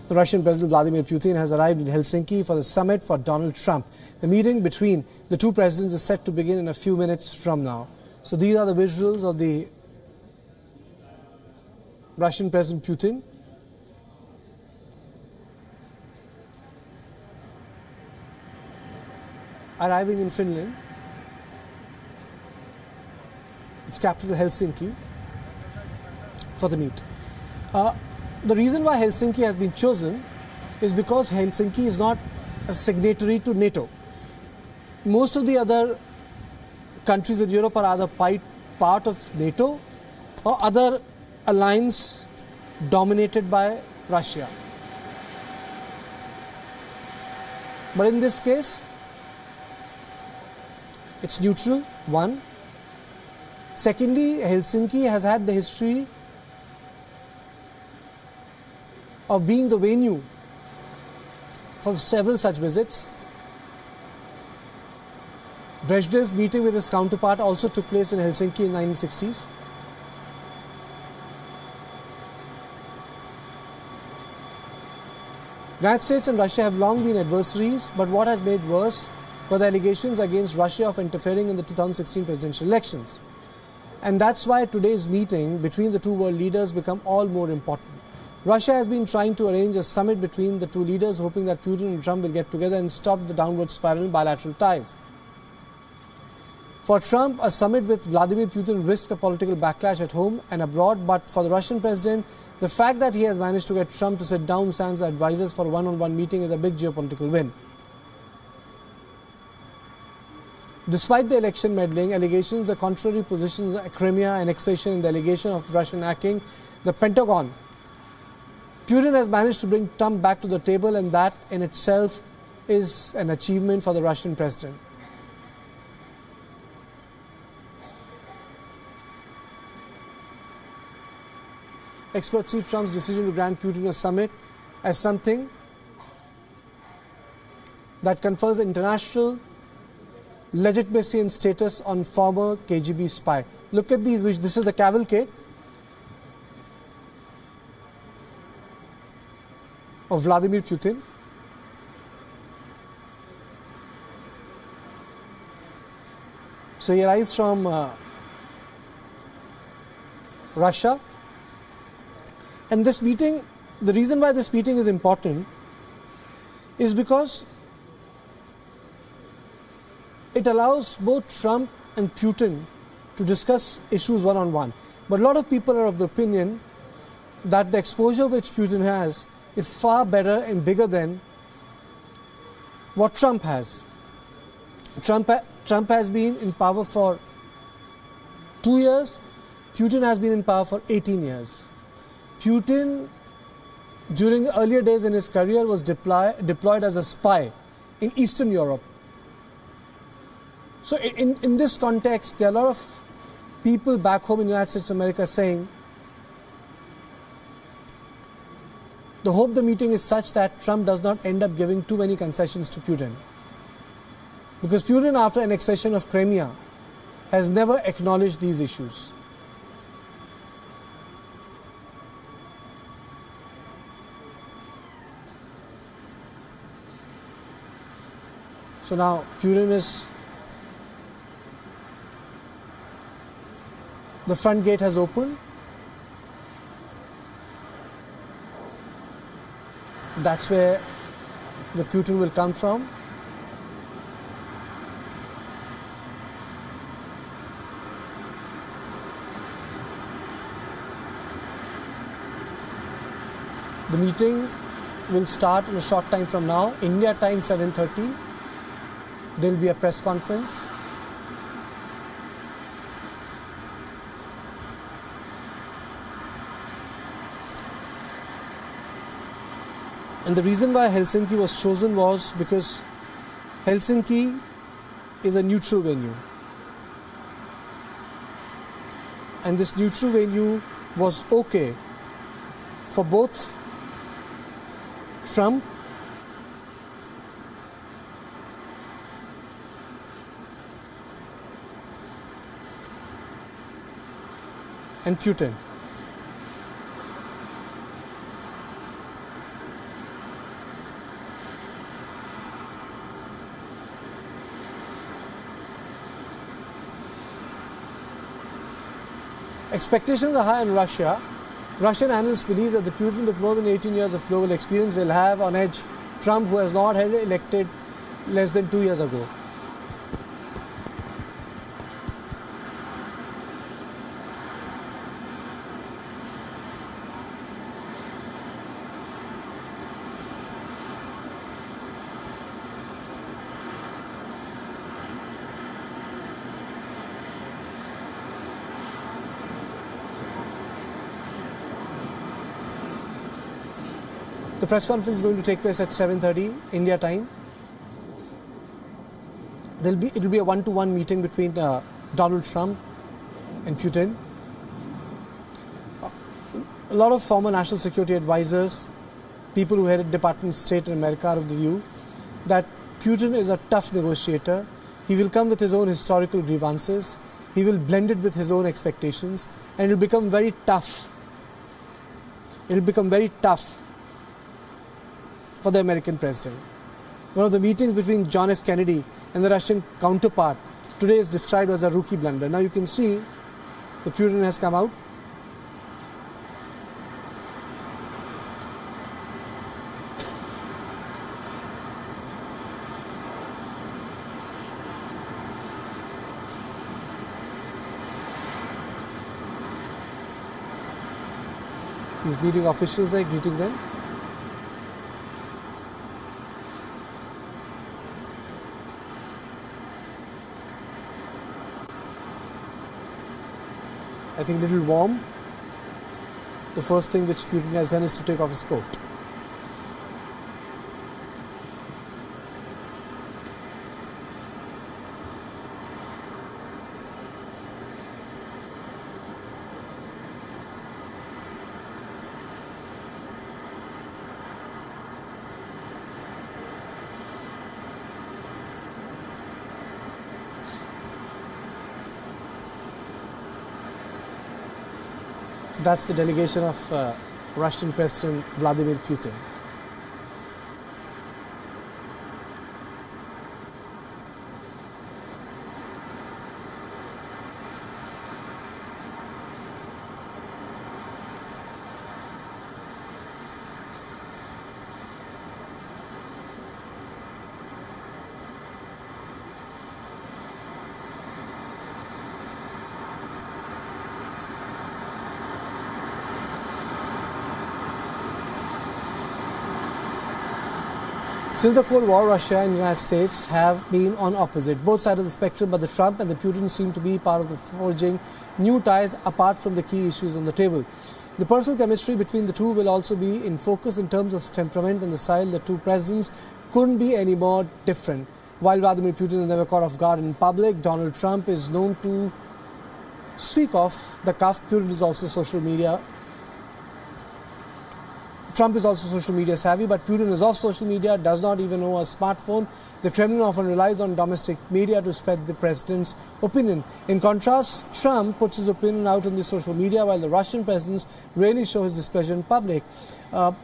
The Russian President Vladimir Putin has arrived in Helsinki for the summit for Donald Trump. The meeting between the two presidents is set to begin in a few minutes from now. So these are the visuals of the Russian President Putin. Arriving in Finland, its capital Helsinki, for the meet. The reason why Helsinki has been chosen is because Helsinki is not a signatory to NATO. Most of the other countries in Europe are either part of NATO or other alliance dominated by Russia. But in this case, it's neutral, one. Secondly, Helsinki has had the history of being the venue for several such visits. Brezhnev's meeting with his counterpart also took place in Helsinki in the 1960s. The United States and Russia have long been adversaries, but what has made worse were the allegations against Russia of interfering in the 2016 presidential elections. And that's why today's meeting between the two world leaders become all more important. Russia has been trying to arrange a summit between the two leaders, hoping that Putin and Trump will get together and stop the downward spiral in bilateral ties. For Trump, a summit with Vladimir Putin risked a political backlash at home and abroad, but for the Russian president, the fact that he has managed to get Trump to sit down sans advisors for a one-on-one meeting is a big geopolitical win. Despite the election meddling, allegations, the contrary positions, Crimea annexation and the allegation of Russian hacking, the Pentagon, Putin has managed to bring Trump back to the table, and that in itself is an achievement for the Russian president. Experts see Trump's decision to grant Putin a summit as something that confers international legitimacy and status on former KGB spy. Look at these, this is the cavalcade of Vladimir Putin. So he arrives from Russia. And this meeting, the reason why this meeting is important is because it allows both Trump and Putin to discuss issues one-on-one. But a lot of people are of the opinion that the exposure which Putin has is far better and bigger than what Trump has. Trump has been in power for 2 years. Putin has been in power for 18 years. Putin, during the earlier days in his career, was deployed as a spy in Eastern Europe. So in this context, there are a lot of people back home in the United States of America saying the hope the meeting is such that Trump does not end up giving too many concessions to Putin. Because Putin, after annexation of Crimea, has never acknowledged these issues. So now Putin is, the front gate has opened. That's where the Putin will come from. The meeting will start in a short time from now. India time 7:30. There will be a press conference. And the reason why Helsinki was chosen was because Helsinki is a neutral venue. And this neutral venue was okay for both Trump and Putin. Expectations are high in Russia. Russian analysts believe that the Putin with more than 18 years of global experience will have on edge Trump, who has not held elected less than 2 years ago. The press conference is going to take place at 7:30 India time. It will be a one-to-one meeting between Donald Trump and Putin. A lot of former national security advisors, people who headed Department of State in America, are of the view that Putin is a tough negotiator. He will come with his own historical grievances. He will blend it with his own expectations, and it will become very tough. It will become very tough for the American president. One of the meetings between John F. Kennedy and the Russian counterpart today is described as a rookie blunder. Now you can see that Putin has come out. He's meeting officials there, greeting them. I think a little warm. The first thing which Putin has done is to take off his coat. So that's the delegation of Russian President Vladimir Putin. Since the Cold War, Russia and the United States have been on opposite, both sides of the spectrum, but the Trump and the Putin seem to be part of the forging new ties apart from the key issues on the table. The personal chemistry between the two will also be in focus in terms of temperament and the style. The two presidents couldn't be any more different. While Vladimir Putin is never caught off guard in public, Donald Trump is known to speak off the cuff. Putin is also social media. Trump is also social media savvy, but Putin is off social media, does not even own a smartphone. The Kremlin often relies on domestic media to spread the president's opinion. In contrast, Trump puts his opinion out on the social media, while the Russian presidents rarely show his displeasure in public.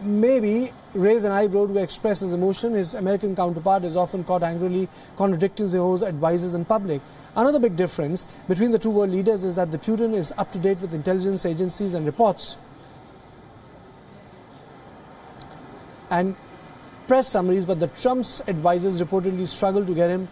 Maybe raise an eyebrow to express his emotion. His American counterpart is often caught angrily contradicting his own advisors in public. Another big difference between the two world leaders is that the Putin is up to date with intelligence agencies and reports and press summaries, but the Trump's advisors reportedly struggle to get him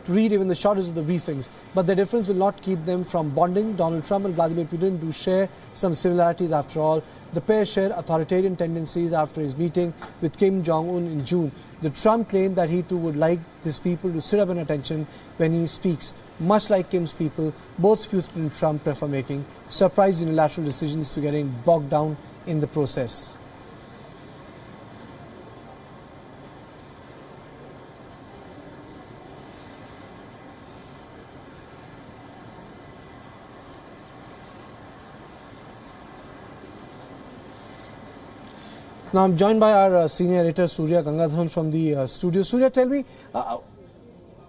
to read even the shortest of the briefings. But the difference will not keep them from bonding. Donald Trump and Vladimir Putin do share some similarities after all. The pair share authoritarian tendencies after his meeting with Kim Jong-un in June. The Trump claimed that he too would like his people to sit up in attention when he speaks. Much like Kim's people, both Putin and Trump prefer making surprise unilateral decisions to getting bogged down in the process. Now I'm joined by our senior editor Surya Gangadharan from the studio. Surya, tell me,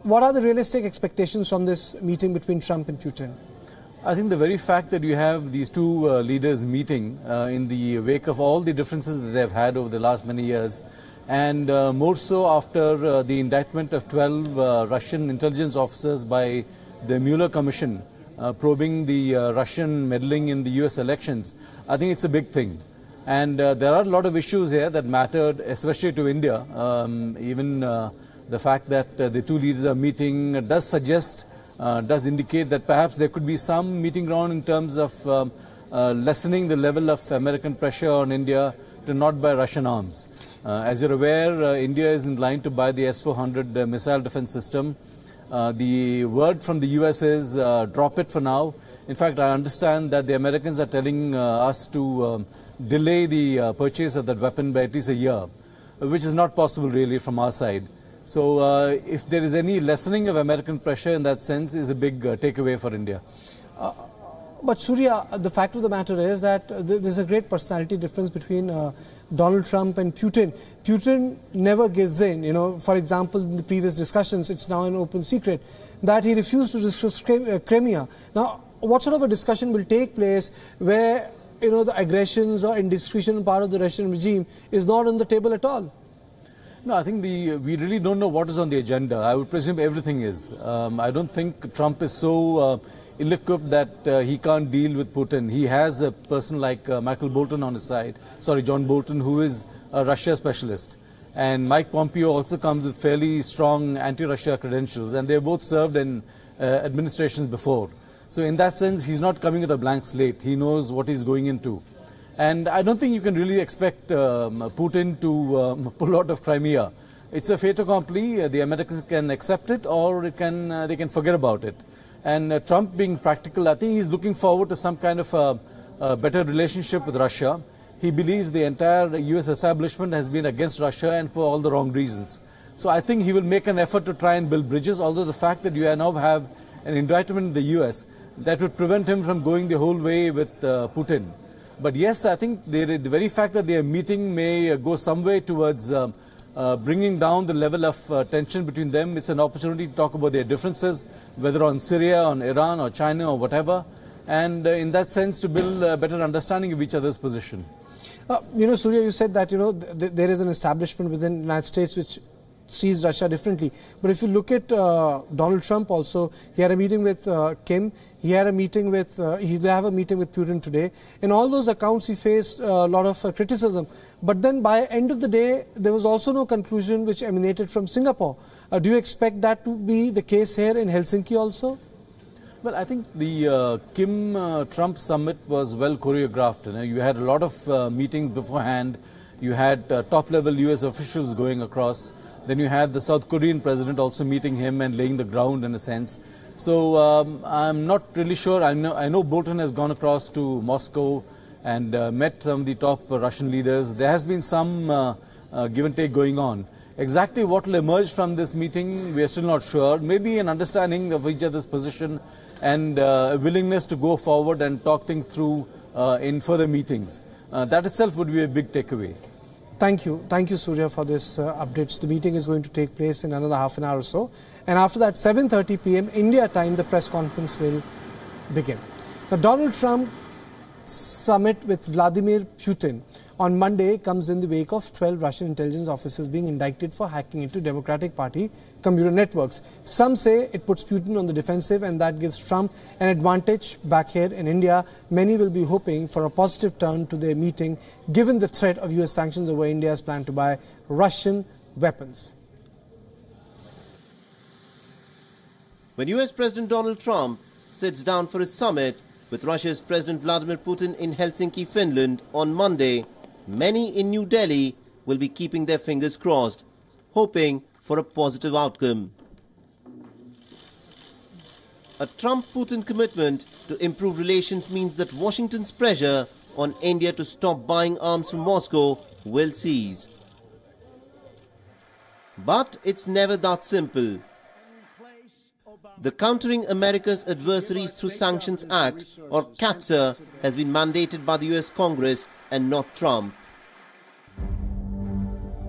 what are the realistic expectations from this meeting between Trump and Putin? I think the very fact that you have these two leaders meeting in the wake of all the differences that they've had over the last many years, and more so after the indictment of 12 Russian intelligence officers by the Mueller Commission probing the Russian meddling in the US elections, I think it's a big thing. And there are a lot of issues here that mattered, especially to India. Even the fact that the two leaders are meeting does suggest, does indicate that perhaps there could be some meeting ground in terms of lessening the level of American pressure on India to not buy Russian arms. As you're aware, India is in line to buy the S-400 missile defense system. The word from the US is drop it for now. In fact, I understand that the Americans are telling us to delay the purchase of that weapon by at least a year, which is not possible really from our side. So if there is any lessening of American pressure in that sense is a big takeaway for India. But Surya, the fact of the matter is that there's a great personality difference between Donald Trump and Putin. Putin never gives in. You know, for example, in the previous discussions, it's now an open secret that he refused to discuss Crimea. Now, what sort of a discussion will take place where, you know, the aggressions or indiscretion on part of the Russian regime is not on the table at all? No, I think we really don't know what is on the agenda. I would presume everything is. I don't think Trump is so ill-equipped that he can't deal with Putin. He has a person like Michael Bolton on his side, John Bolton, who is a Russia specialist. And Mike Pompeo also comes with fairly strong anti-Russia credentials, and they've both served in administrations before. So in that sense, he's not coming with a blank slate. He knows what he's going into. And I don't think you can really expect Putin to pull out of Crimea. It's a fait accompli. The Americans can accept it, or they can forget about it. And Trump, being practical, I think he's looking forward to some kind of a better relationship with Russia. He believes the entire US establishment has been against Russia and for all the wrong reasons. So I think he will make an effort to try and build bridges, although the fact that you now have an indictment in the US, that would prevent him from going the whole way with Putin. But yes, I think the very fact that they are meeting may go some way towards bringing down the level of tension between them. It's an opportunity to talk about their differences, whether on Syria, on Iran, or China, or whatever. And in that sense, to build a better understanding of each other's position. You know, Surya, you said that, you know, there is an establishment within the United States which sees Russia differently. But if you look at Donald Trump also, he had a meeting with Kim, he had a meeting with, he'll have a meeting with Putin today. In all those accounts, he faced a lot of criticism. But then by end of the day, there was also no conclusion which emanated from Singapore. Do you expect that to be the case here in Helsinki also? Well, I think the Kim-Trump summit was well choreographed. You know? You had a lot of meetings beforehand. You had top-level US officials going across. Then you had the South Korean president also meeting him and laying the ground in a sense. So I'm not really sure. I know Bolton has gone across to Moscow and met some of the top Russian leaders. There has been some give and take going on. Exactly what will emerge from this meeting, we are still not sure. Maybe an understanding of each other's position and a willingness to go forward and talk things through in further meetings. That itself would be a big takeaway. Thank you, Surya, for this updates. The meeting is going to take place in another half an hour or so. And after that, 7:30 p.m. India time, the press conference will begin. The Donald Trump summit with Vladimir Putin on Monday comes in the wake of 12 Russian intelligence officers being indicted for hacking into Democratic Party computer networks. Some say it puts Putin on the defensive and that gives Trump an advantage back here in India. Many will be hoping for a positive turn to their meeting given the threat of US sanctions over India's plan to buy Russian weapons. When US President Donald Trump sits down for a summit with Russia's President Vladimir Putin in Helsinki, Finland on Monday, many in New Delhi will be keeping their fingers crossed, hoping for a positive outcome. A Trump-Putin commitment to improve relations means that Washington's pressure on India to stop buying arms from Moscow will cease. But it's never that simple. The Countering America's Adversaries Through Sanctions Act, or CAATSA, has been mandated by the US Congress and not Trump.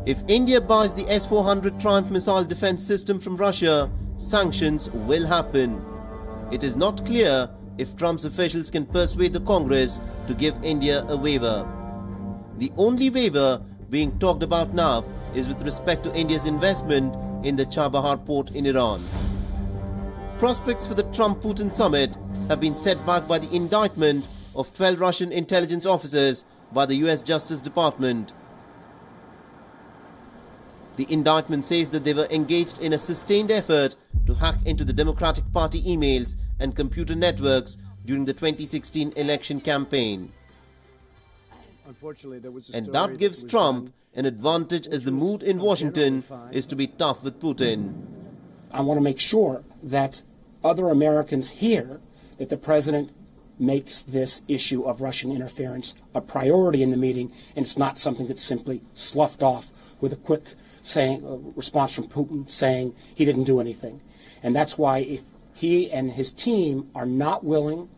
If India buys the S-400 Triumph missile defense system from Russia, sanctions will happen. It is not clear if Trump's officials can persuade the Congress to give India a waiver. The only waiver being talked about now is with respect to India's investment in the Chabahar port in Iran. prospects for the Trump-Putin Summit have been set back by the indictment of 12 Russian intelligence officers by the US Justice Department. The indictment says that they were engaged in a sustained effort to hack into the Democratic Party emails and computer networks during the 2016 election campaign. And that gives Trump an advantage as the mood in Washington is to be tough with Putin. I want to make sure that other Americans hear that the president makes this issue of Russian interference a priority in the meeting, and it's not something that's simply sloughed off with a quick response from Putin saying he didn't do anything. And that's why if he and his team are not willing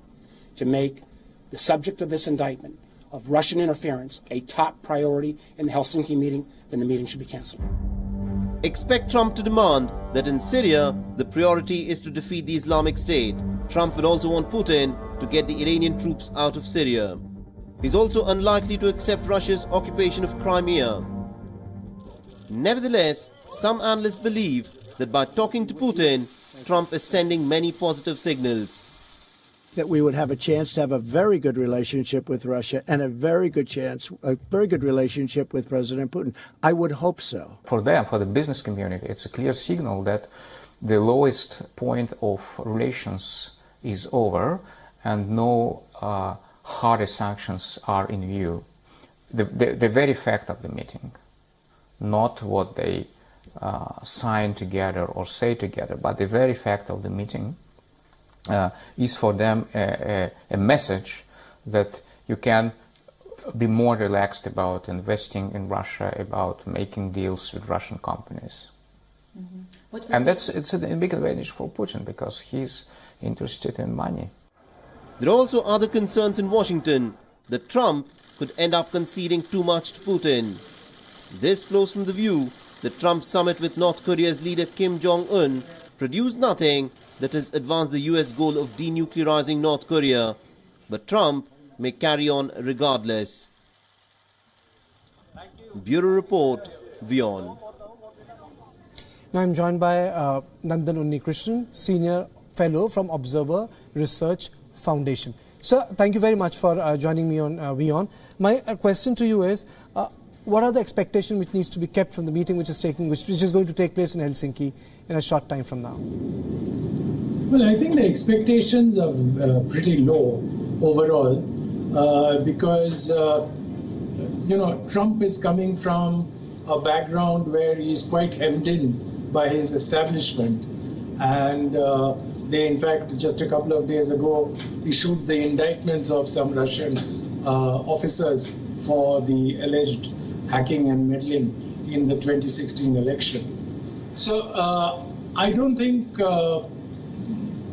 to make the subject of this indictment of Russian interference a top priority in the Helsinki meeting, then the meeting should be canceled. Expect Trump to demand that in Syria, the priority is to defeat the Islamic State. Trump will also want Putin to get the Iranian troops out of Syria. He's also unlikely to accept Russia's occupation of Crimea. Nevertheless, some analysts believe that by talking to Putin, Trump is sending many positive signals. That we would have a chance to have a very good relationship with Russia and a very good relationship with President Putin. I would hope so. For them, for the business community, it's a clear signal that the lowest point of relations is over and no harder sanctions are in view. The very fact of the meeting, not what they sign together or say together, but the very fact of the meeting is for them a message that you can be more relaxed about investing in Russia, about making deals with Russian companies. Mm-hmm. And it's a big advantage for Putin because he's interested in money. There are also other concerns in Washington that Trump could end up conceding too much to Putin. This flows from the view that Trump's summit with North Korea's leader Kim Jong-un produced nothing that has advanced the US goal of denuclearizing North Korea, but Trump may carry on regardless. Bureau Report, WION. Now I'm joined by Nandan Unnikrishnan, Senior Fellow from Observer Research Foundation. Sir, thank you very much for joining me on WION. My question to you is, what are the expectations which needs to be kept from the meeting which is going to take place in Helsinki in a short time from now? Well, I think the expectations are pretty low overall because, Trump is coming from a background where he's quite hemmed in by his establishment. And they, in fact, just a couple of days ago, issued the indictments of some Russian officers for the alleged hacking and meddling in the 2016 election. So I don't think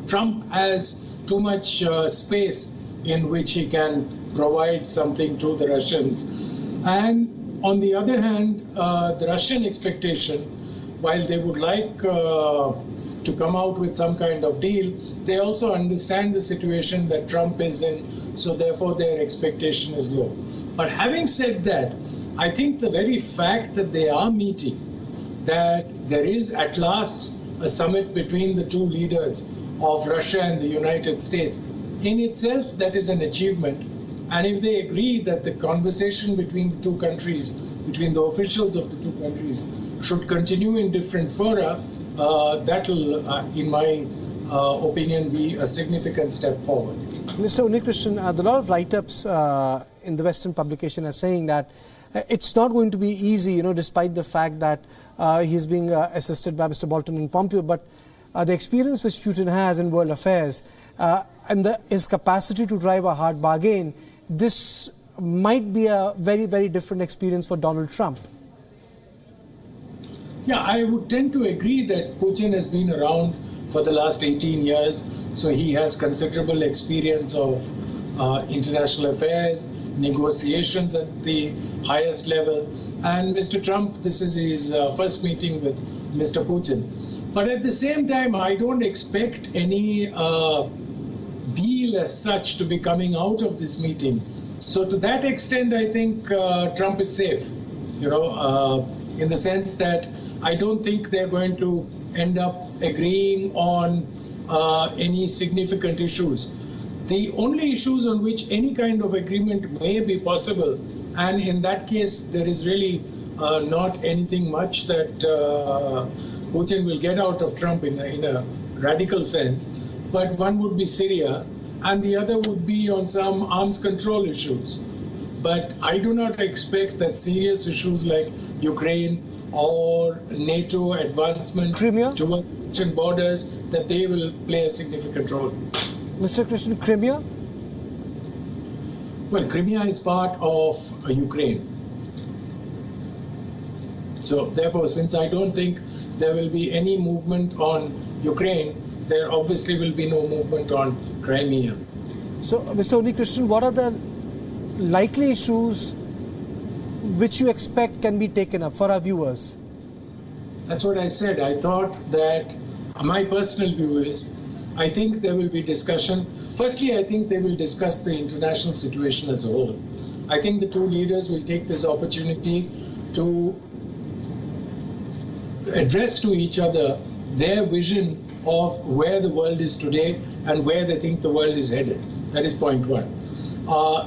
Trump has too much space in which he can provide something to the Russians. And on the other hand, the Russian expectation, while they would like to come out with some kind of deal, they also understand the situation that Trump is in, so therefore their expectation is low. But having said that, I think the very fact that they are meeting, that there is at last a summit between the two leaders of Russia and the United States, in itself that is an achievement. And if they agree that the conversation between the two countries, between the officials of the two countries, should continue in different fora, that will, in my opinion, be a significant step forward. Mr. Unnikrishnan, a lot of write-ups in the Western publication are saying that it's not going to be easy, despite the fact that he's being assisted by Mr. Bolton and Pompeo, but the experience which Putin has in world affairs and his capacity to drive a hard bargain, this might be a very, very different experience for Donald Trump. Yeah, I would tend to agree that Putin has been around for the last 18 years, so he has considerable experience of international affairs, negotiations at the highest level. And Mr. Trump, this is his first meeting with Mr. Putin. But at the same time, I don't expect any deal as such to be coming out of this meeting. So to that extent, I think Trump is safe, in the sense that I don't think they're going to end up agreeing on any significant issues. The only issues on which any kind of agreement may be possible, and in that case there is really not anything much that Putin will get out of Trump in a radical sense, but one would be Syria and the other would be on some arms control issues. But I do not expect that serious issues like Ukraine or NATO advancement Crimea towards Russian borders, that they will play a significant role. Mr. Krishnan, Crimea? Well, Crimea is part of Ukraine. So therefore, since I don't think there will be any movement on Ukraine, there obviously will be no movement on Crimea. So, Mr. Krishnan, what are the likely issues which you expect can be taken up for our viewers? That's what I said. I thought that my personal view is, I think there will be discussion. Firstly, I think they will discuss the international situation as a whole. I think the two leaders will take this opportunity to address to each other their vision of where the world is today and where they think the world is headed. That is point one.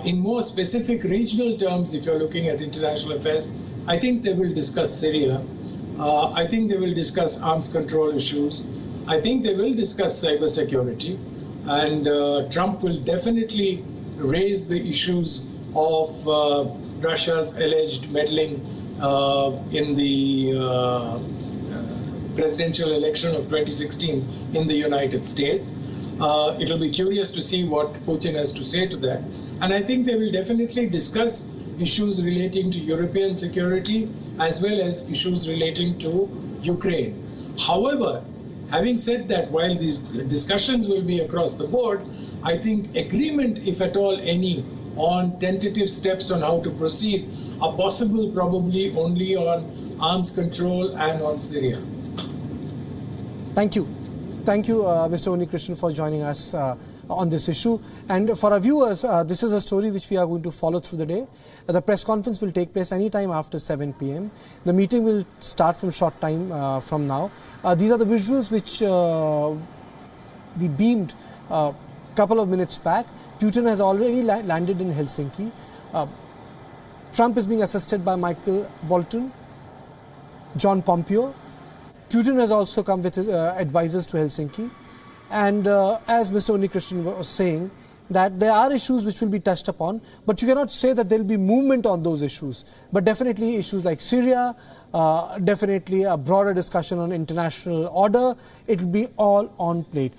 In more specific regional terms, if you're looking at international affairs, I think they will discuss Syria. I think they will discuss arms control issues. I think they will discuss cybersecurity. And Trump will definitely raise the issues of Russia's alleged meddling in the presidential election of 2016 in the United States. It'll be curious to see what Putin has to say to that. And I think they will definitely discuss issues relating to European security as well as issues relating to Ukraine. However, having said that, while these discussions will be across the board, I think agreement, if at all any, on tentative steps on how to proceed are possible probably only on arms control and on Syria. Thank you. Thank you, Mr. Krishnan, for joining us on this issue. And for our viewers, this is a story which we are going to follow through the day. The press conference will take place anytime after 7 p.m. The meeting will start from short time from now. These are the visuals which we beamed a couple of minutes back. Putin has already landed in Helsinki. Trump is being assisted by Michael Bolton, John Pompeo. Putin has also come with his advisors to Helsinki. And as Mr. Krishnan was saying, that there are issues which will be touched upon, but you cannot say that there will be movement on those issues. But definitely issues like Syria, definitely a broader discussion on international order, it will be all on plate.